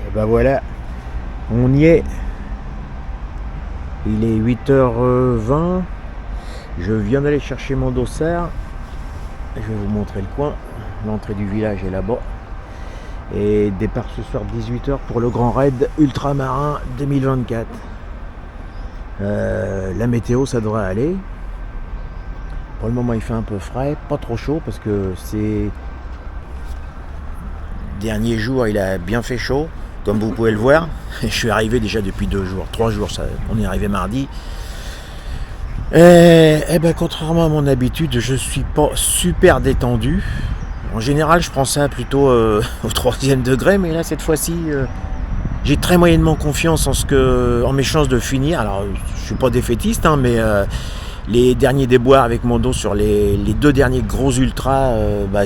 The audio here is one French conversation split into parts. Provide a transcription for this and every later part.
Et ben voilà, on y est. Il est 8h20. Je viens d'aller chercher mon dossard. Je vais vous montrer le coin. L'entrée du village est là-bas. Et départ ce soir 18h pour le Grand Raid Ultramarin 2024. La météo, ça devrait aller. Pour le moment, il fait un peu frais, pas trop chaud parce que ces derniers jours, il a bien fait chaud, comme vous pouvez le voir. Je suis arrivé déjà depuis 3 jours. On est arrivé mardi. Et ben, contrairement à mon habitude, je suis pas super détendu. En général, je prends ça plutôt au 3e degré, mais là, cette fois-ci, j'ai très moyennement confiance en mes chances de finir. Alors, je suis pas défaitiste, hein, mais les derniers déboires avec mon dos sur les 2 derniers gros ultras,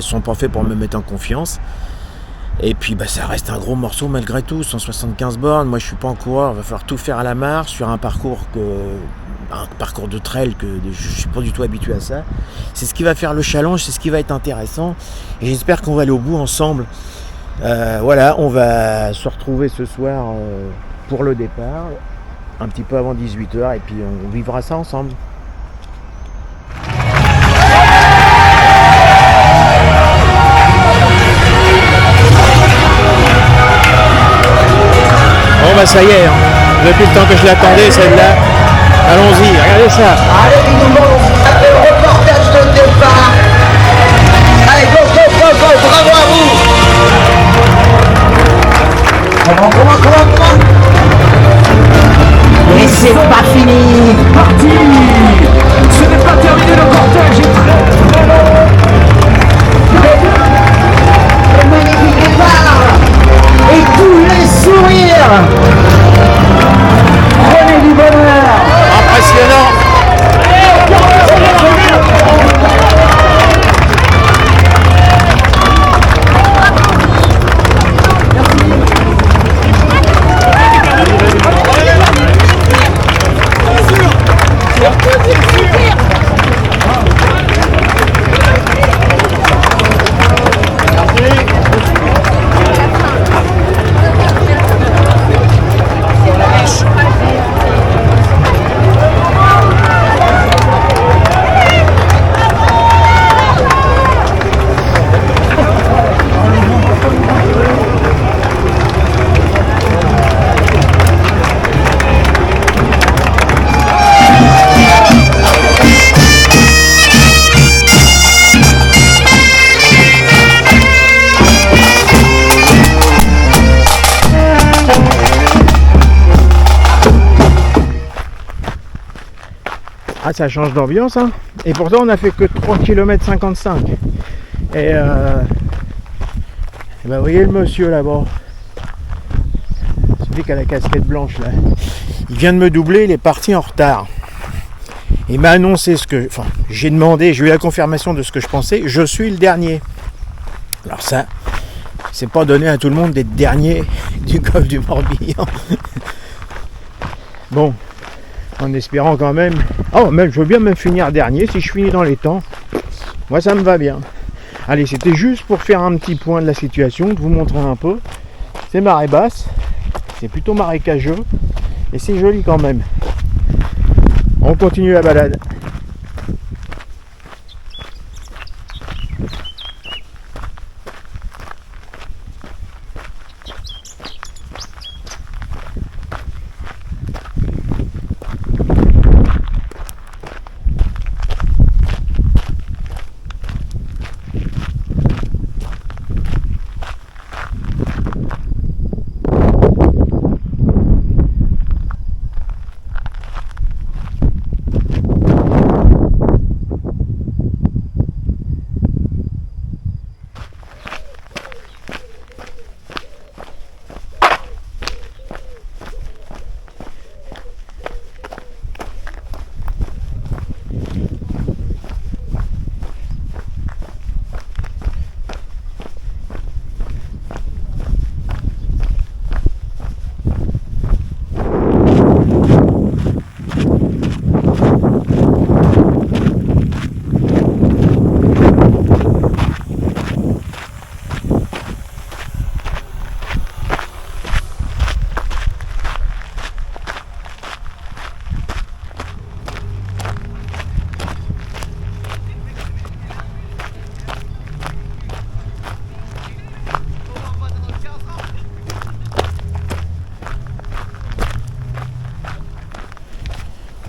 sont pas faits pour me mettre en confiance. Et puis, ça reste un gros morceau malgré tout, 175 bornes. Moi, je suis pas en coureur, il va falloir tout faire à la marche sur un parcours de trail que je suis pas du tout habitué à ça. C'est ce qui va faire le challenge, c'est ce qui va être intéressant. Et j'espère qu'on va aller au bout ensemble. Voilà, on va se retrouver ce soir pour le départ, un petit peu avant 18h, et puis on vivra ça ensemble. Bon ça y est, depuis le temps que je l'attendais celle-là, allons-y, regardez ça. Allez, tout le monde, on fait le reportage de départ. Allez, go, bravo à vous. Comment Et c'est pas fini. Parti. Ce n'est pas terminé, le cortège est très long. Le magnifique départ. Et tous les sourires. Prenez du bonheur. Impressionnant. Ah, ça change d'ambiance, hein. Et pourtant on a fait que 3 km 55. Et vous voyez le monsieur là-bas, celui qui a la casquette blanche là, il vient de me doubler, il est parti en retard. Il m'a annoncé j'ai demandé, j'ai eu la confirmation de ce que je pensais, je suis le dernier. Alors ça, c'est pas donné à tout le monde d'être dernier du golfe du Morbihan. Bon, en espérant quand même. Même je veux bien même finir dernier si je finis dans les temps. Moi ça me va bien. Allez, c'était juste pour faire un petit point de la situation, de vous montrer un peu. C'est marée basse, c'est plutôt marécageux et c'est joli quand même. On continue la balade.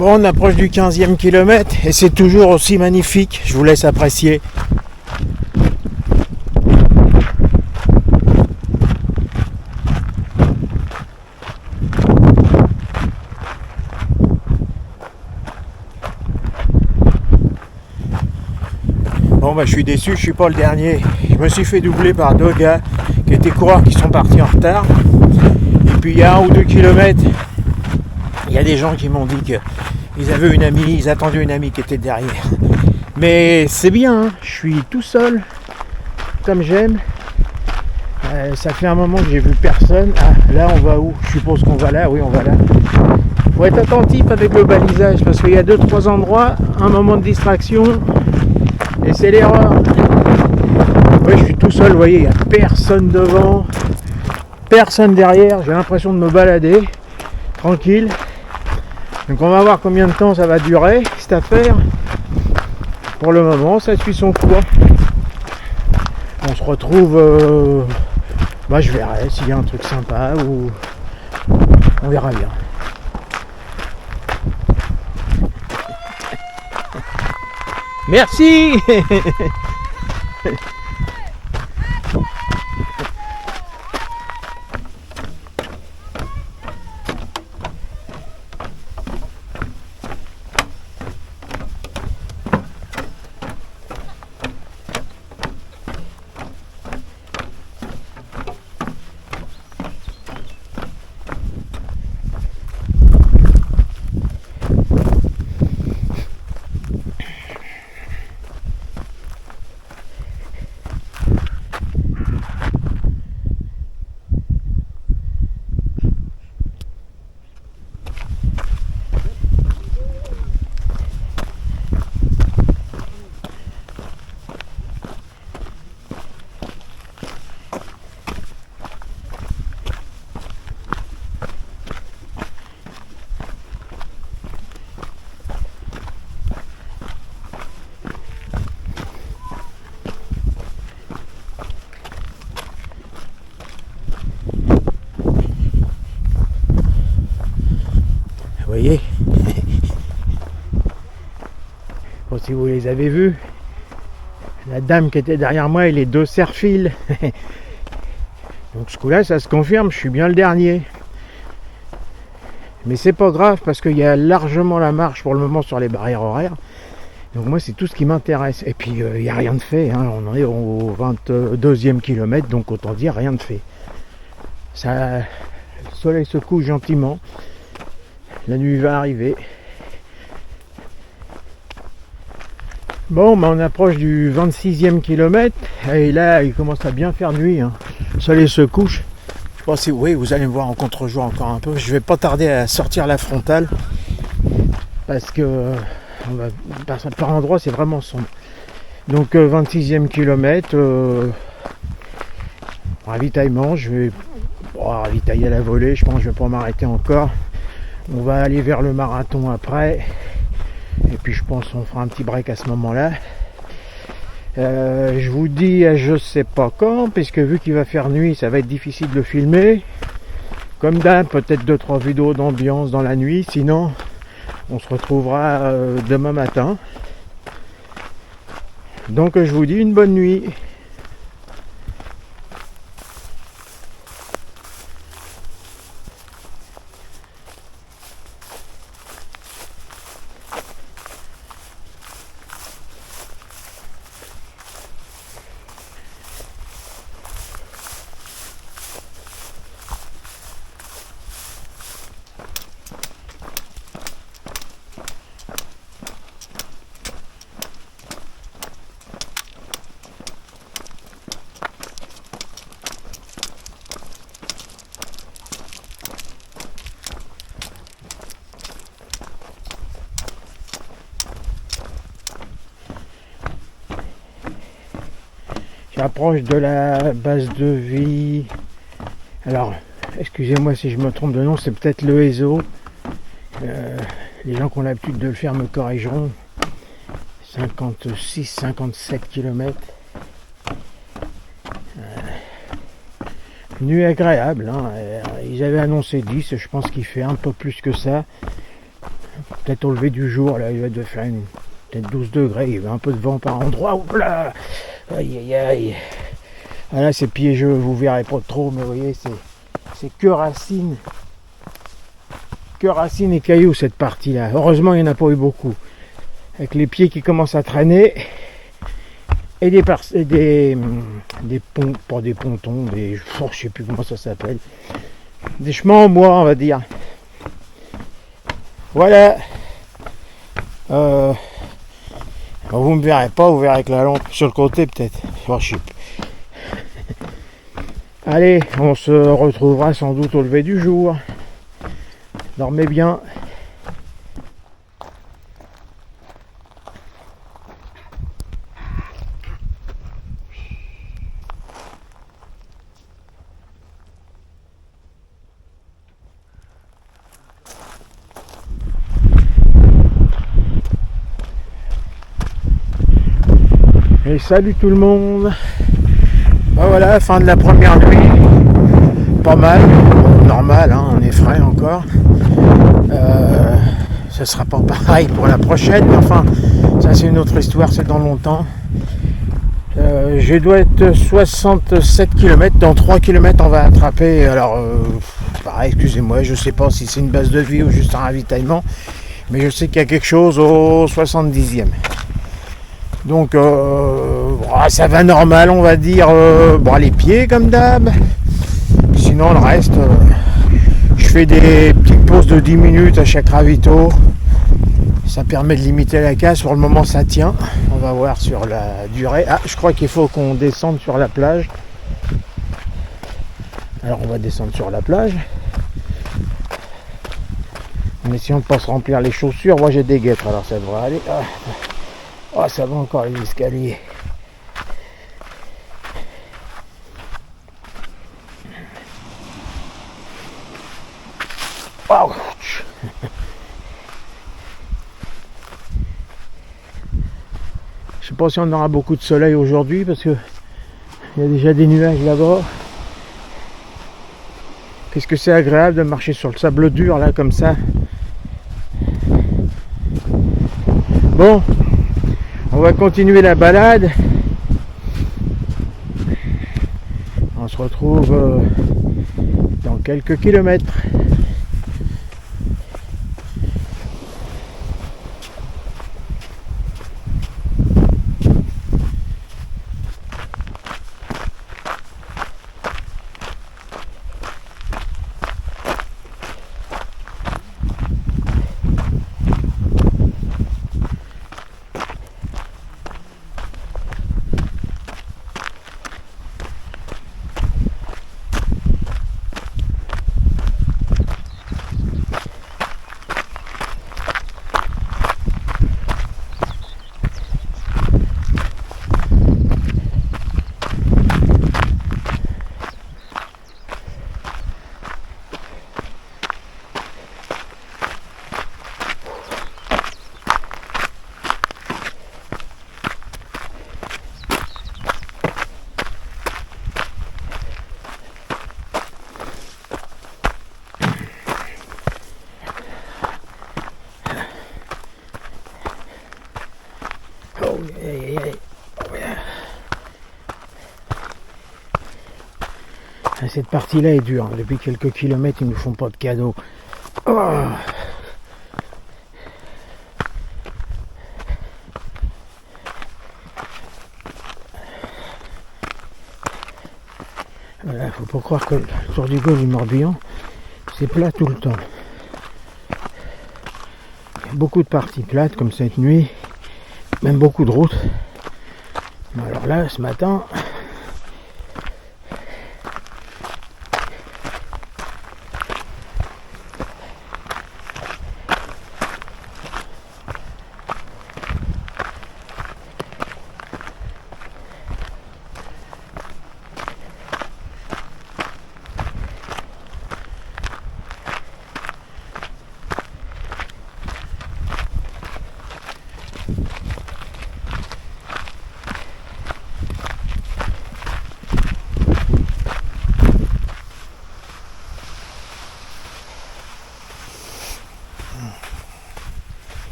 Bon, on approche du 15e kilomètre et c'est toujours aussi magnifique. Je vous laisse apprécier. Bon bah je suis déçu, je suis pas le dernier. Je me suis fait doubler par deux gars qui étaient coureurs qui sont partis en retard. Et puis il y a 1 ou 2 kilomètres, il y a des gens qui m'ont dit qu'ils avaient une amie, ils attendaient une amie qui était derrière. Mais c'est bien, hein, je suis tout seul, comme j'aime. Ça fait un moment que j'ai vu personne. Ah, là on va où? Je suppose qu'on va là, oui on va là. Faut être attentif avec le balisage parce qu'il y a 2-3 endroits, un moment de distraction. Et c'est l'erreur. Ouais, je suis tout seul, vous voyez, il n'y a personne devant, personne derrière, j'ai l'impression de me balader, tranquille. Donc on va voir combien de temps ça va durer, cette affaire. Pour le moment, ça suit son cours. On se retrouve, je verrai s'il y a un truc sympa ou on verra bien. Merci. Vous voyez. Bon, si vous les avez vus, la dame qui était derrière moi et les deux serre-fils. Donc ce coup-là, ça se confirme, je suis bien le dernier. Mais c'est pas grave parce qu'il y a largement la marche pour le moment sur les barrières horaires. Donc moi, c'est tout ce qui m'intéresse. Et puis, il n'y a rien de fait. Hein. On en est au 22e kilomètre, donc autant dire rien de fait. Ça, le soleil se couche gentiment. La nuit va arriver. Bon, on approche du 26e kilomètre et là, il commence à bien faire nuit. Hein. Le soleil se couche. Je pense que oui, vous allez me voir en contre-jour encore un peu. Je vais pas tarder à sortir la frontale parce que par endroits, c'est vraiment sombre. Donc, 26e kilomètre, ravitaillement. Je vais ravitailler à la volée. Je pense que je vais pas m'arrêter encore. On va aller vers le marathon après. Et puis je pense qu'on fera un petit break à ce moment-là. Je vous dis je sais pas quand, puisque vu qu'il va faire nuit, ça va être difficile de le filmer. Comme d'hab, peut-être 2-3 vidéos d'ambiance dans la nuit. Sinon, on se retrouvera demain matin. Donc je vous dis une bonne nuit. J'approche de la base de vie. Alors, excusez-moi si je me trompe de nom, c'est peut-être le ESO. Les gens qui ont l'habitude de le faire me corrigeront. 56-57 km. Nuit agréable. Hein. Ils avaient annoncé 10, je pense qu'il fait un peu plus que ça. peut-être au lever du jour, là il va de faire peut-être 12 degrés, il y a un peu de vent par endroit. Oups là, aïe aïe aïe. Ah là c'est piégeux, vous verrez pas trop, mais vous voyez c'est que racines et cailloux cette partie là. Heureusement il n'y en a pas eu beaucoup. Avec les pieds qui commencent à traîner et des ponts, pas des pontons, je sais plus comment ça s'appelle, des chemins en bois on va dire. Voilà. Vous me verrez pas, vous verrez avec la lampe sur le côté peut-être. Oh, je sais plus. Allez, on se retrouvera sans doute au lever du jour. Dormez bien. Et salut tout le monde. Ben voilà, fin de la première nuit. Pas mal, normal, hein, on est frais encore. Ce sera pas pareil pour la prochaine, mais enfin, ça c'est une autre histoire, c'est dans longtemps. Je dois être 67 km, dans 3 km on va attraper, alors pareil, excusez-moi, je sais pas si c'est une base de vie ou juste un ravitaillement, mais je sais qu'il y a quelque chose au 70e. Donc ça va normal, on va dire, les pieds comme d'hab. Sinon le reste, je fais des petites pauses de 10 minutes à chaque ravito. Ça permet de limiter la casse, pour le moment ça tient. On va voir sur la durée. Ah, je crois qu'il faut qu'on descende sur la plage. Alors on va descendre sur la plage. En essayant de ne pas se remplir les chaussures. Moi j'ai des guêtres, alors ça devrait aller. Oh, ça va encore les escaliers. Oh. Je sais pas si on aura beaucoup de soleil aujourd'hui parce que il y a déjà des nuages là-bas. Qu'est-ce que c'est agréable de marcher sur le sable dur là comme ça. Bon, on va continuer la balade. On se retrouve dans quelques kilomètres. Cette partie-là est dure. Depuis quelques kilomètres, ils ne nous font pas de cadeaux. Oh. Voilà, faut pas croire que le Tour du Golfe du Morbihan, c'est plat tout le temps. Il y a beaucoup de parties plates, comme cette nuit, même beaucoup de routes. Mais alors là, ce matin...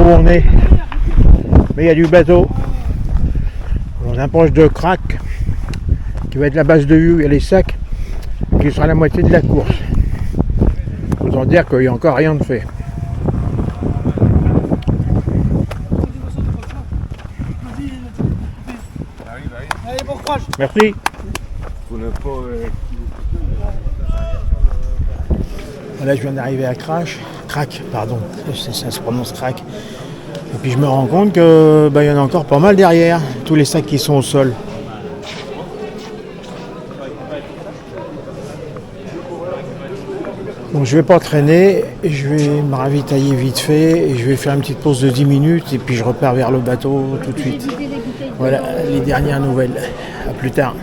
où on est. Mais il y a du bateau. On approche de Crac, qui va être la base de vue, et les sacs, qui sera la moitié de la course. Autant dire qu'il n'y a encore rien de fait. Merci. Là, je viens d'arriver à Crac, pardon, ça se prononce Crac. Et puis je me rends compte que y en a encore pas mal derrière, tous les sacs qui sont au sol. Donc je vais pas traîner, je vais me ravitailler vite fait et je vais faire une petite pause de 10 minutes et puis je repars vers le bateau tout de suite. Voilà les dernières nouvelles. À plus tard.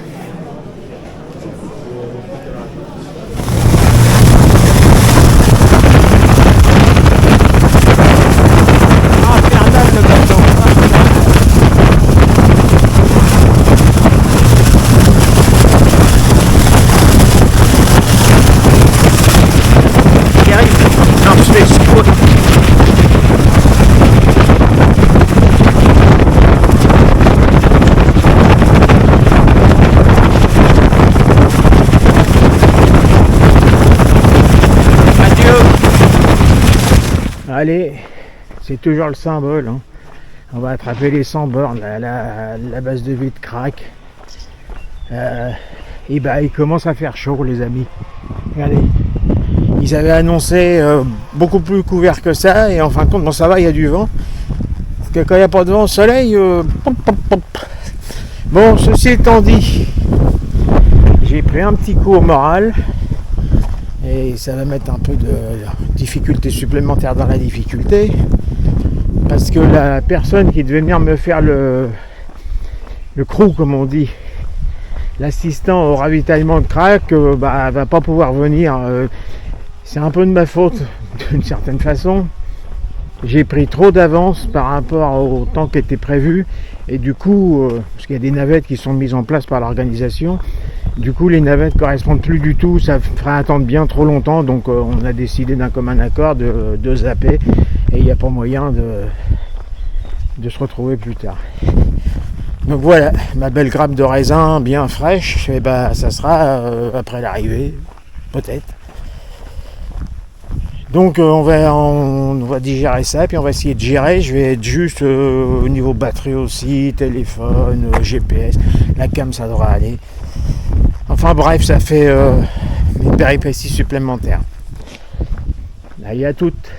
Allez, c'est toujours le symbole. Hein. On va attraper les 100 bornes, la base de vie de Crac. Et il commence à faire chaud, les amis. Regardez, ils avaient annoncé beaucoup plus couvert que ça, et en fin de compte, bon, ça va, il y a du vent. Parce que quand il n'y a pas de vent, soleil, pop, pop, pop. Bon, ceci étant dit, j'ai pris un petit coup au moral. Et ça va mettre un peu de difficulté supplémentaire dans la difficulté. Parce que la personne qui devait venir me faire le crew, comme on dit, l'assistant au ravitaillement de Crac, va pas pouvoir venir. C'est un peu de ma faute, d'une certaine façon. J'ai pris trop d'avance par rapport au temps qui était prévu. Et du coup, parce qu'il y a des navettes qui sont mises en place par l'organisation, du coup les navettes ne correspondent plus du tout, ça ferait attendre bien trop longtemps, donc on a décidé d'un commun accord de zapper, et il n'y a pas moyen de se retrouver plus tard. Donc voilà, ma belle grappe de raisin bien fraîche, et ça sera après l'arrivée, peut-être. Donc on va digérer ça, puis on va essayer de gérer. Je vais être juste au niveau batterie aussi, téléphone, GPS, la cam ça devra aller. Enfin bref, ça fait une péripétie supplémentaire. Allez, à toutes.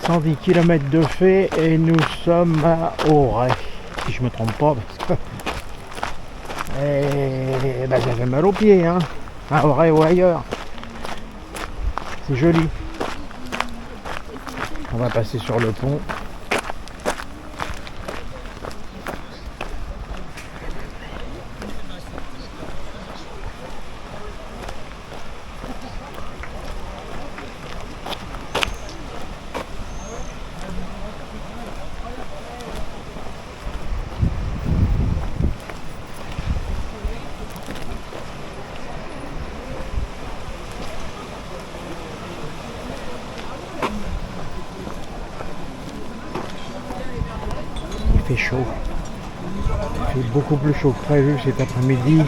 « 110 km de fait et nous sommes à Auray, si je me trompe pas, parce que ça fait mal aux pieds, hein, à Auray ou ailleurs. C'est joli. On va passer sur le pont. Il fait chaud. Il fait beaucoup plus chaud que prévu cet après-midi.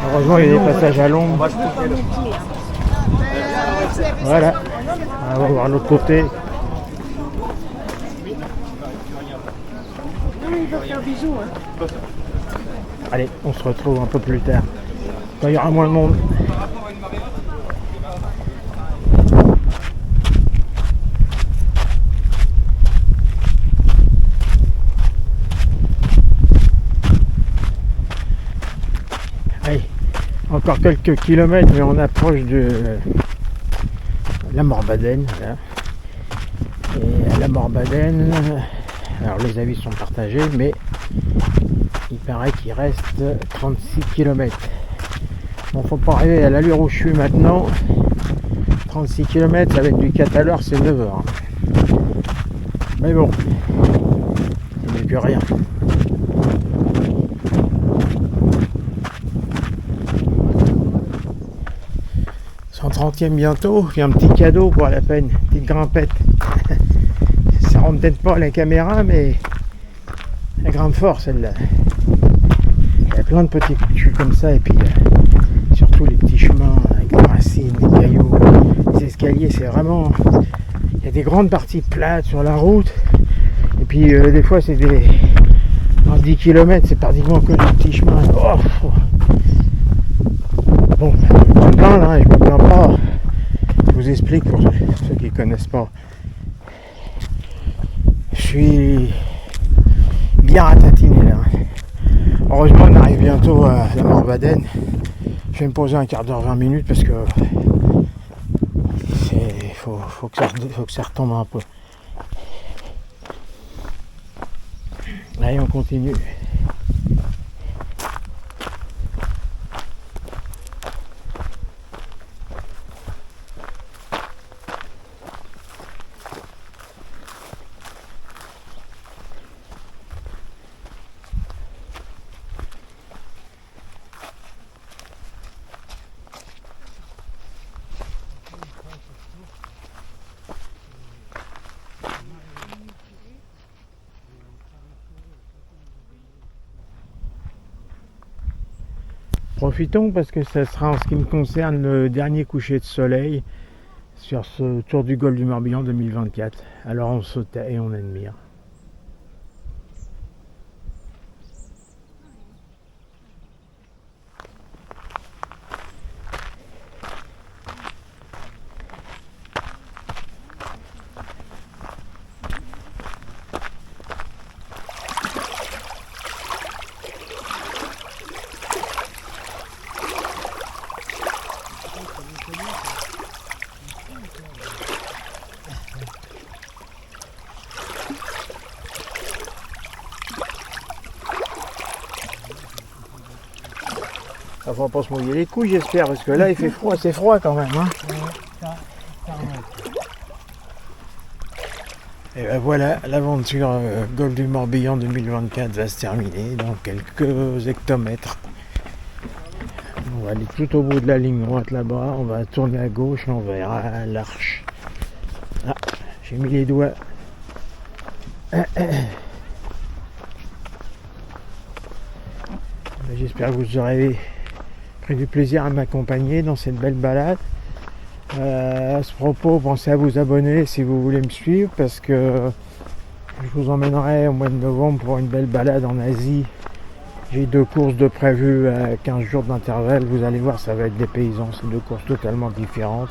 Heureusement, il y a des passages à l'ombre. Voilà. On va voir l'autre côté. Allez, on se retrouve un peu plus tard. Quand il y aura moins de monde. Allez, encore quelques kilomètres, mais on approche de la Morbadenne. Voilà. Et à la Morbadenne, alors les avis sont partagés, mais Il paraît qu'il reste 36 km. Bon, faut pas arriver à l'allure où je suis maintenant. 36 km, ça va être du 4 à l'heure, c'est 9 heures. Mais bon, c'est mieux que rien. 130e bientôt, puis un petit cadeau pour la peine, une petite grimpette. Ça rentre peut-être pas à la caméra, mais elle grimpe fort celle-là. Il y a plein de petits culs comme ça, et puis surtout les petits chemins avec des racines, des cailloux, les escaliers, c'est vraiment... Il y a des grandes parties plates sur la route, et puis des fois c'est des... Dans 10 km, c'est pratiquement que des petits chemins. Oh. Bon, je me plains, hein, je me plains pas. Je vous explique pour ceux qui ne connaissent pas. Je suis bien ratatiné là. Heureusement, on arrive bientôt à la Morbaden. Je vais me poser un quart d'heure, 20 minutes parce que faut que ça retombe un peu. Allez, on continue. Profitons parce que ça sera en ce qui me concerne le dernier coucher de soleil sur ce Tour du Golfe du Morbihan 2024. Alors on se tait et on admire. Ça va pas se mouiller les couilles, j'espère, parce que là il fait froid, c'est froid quand même. Hein. Et ben voilà, l'aventure Golfe du Morbihan 2024 va se terminer dans quelques hectomètres. On va aller tout au bout de la ligne droite là-bas, on va tourner à gauche et on verra l'arche. Ah, j'ai mis les doigts. J'espère que vous aurez pris du plaisir à m'accompagner dans cette belle balade. À ce propos, pensez à vous abonner si vous voulez me suivre parce que je vous emmènerai au mois de novembre pour une belle balade en Asie. J'ai 2 courses de prévues à 15 jours d'intervalle. Vous allez voir, ça va être des paysans. C'est 2 courses totalement différentes.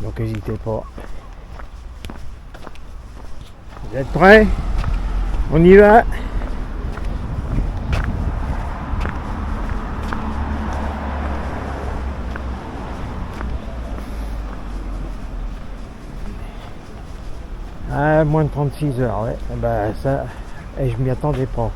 Donc n'hésitez pas. Vous êtes prêts? On y va! Ah, moins de 36 heures, ouais. Bah ça, je m'y attendais pas.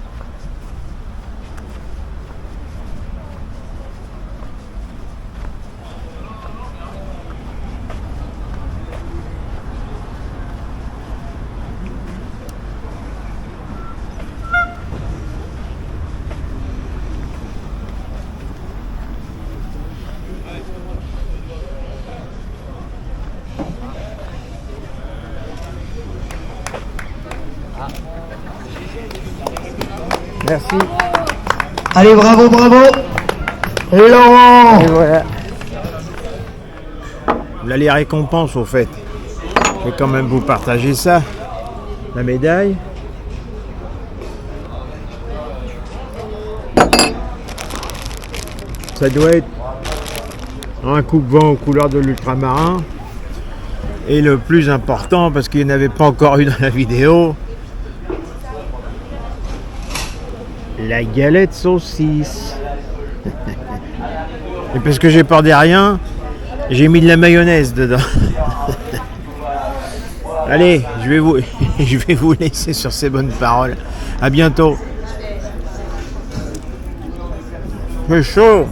Merci. Allez, bravo, bravo. Et Laurent. Et voilà. Là, les récompenses, au fait. Je vais quand même vous partager ça. La médaille. Ça doit être un coupe-vent aux couleurs de l'ultramarin. Et le plus important, parce qu'il n'y en avait pas encore eu dans la vidéo, la galette saucisse. Et parce que j'ai peur des rien, j'ai mis de la mayonnaise dedans. Allez, je vais vous laisser sur ces bonnes paroles. À bientôt. C'est chaud.